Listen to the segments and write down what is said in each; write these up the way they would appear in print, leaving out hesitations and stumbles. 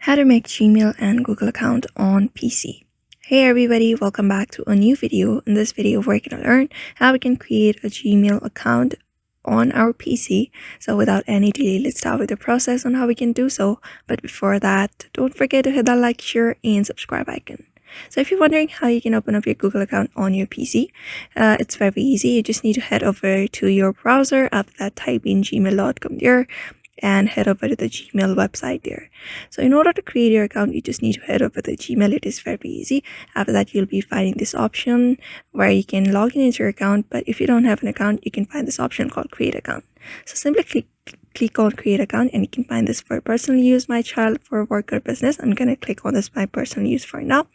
How to make Gmail and Google account on PC. Hey everybody, welcome back to a new video. In this video, we're going to learn how we can create a Gmail account on our PC. So without any delay, let's start with the process on how we can do so. But before that, don't forget to hit that like, share, and subscribe icon. So if you're wondering how you can open up your Google account on your PC, it's very easy. You just need to head over to your browser. After that, type in gmail.com there and head over to the Gmail website there. So in order to create your account, you just need to head over to Gmail. It is very easy. After that, you'll be finding this option where you can log in into your account. But if you don't have an account, you can find this option called create account. So simply click on create account and you can find this for personal use, my child, for work or business. I'm going to click on this my personal use for now.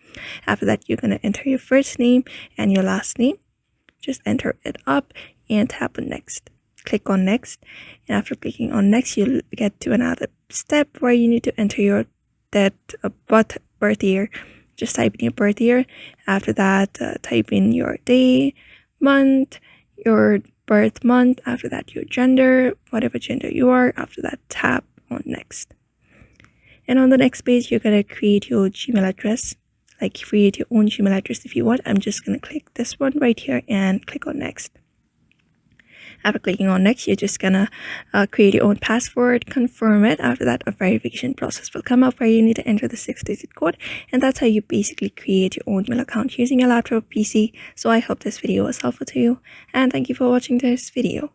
After that, you're going to enter your first name and your last name. Just enter it up and tap on next. Click on next, and after clicking on next, you'll get to another step where you need to enter your birth year. Just type in your birth year. After that, type in your day, month, your birth month. After that, your gender, whatever gender you are. After that, tap on next. And on the next page, you're gonna create your Gmail address. Like create your own Gmail address if you want. I'm just gonna click this one right here and click on next. After clicking on next, you're just gonna create your own password, confirm it. After that, a verification process will come up where you need to enter the 6-digit code, and that's how you basically create your own email account using a laptop or PC. So I hope this video was helpful to you, and thank you for watching this video.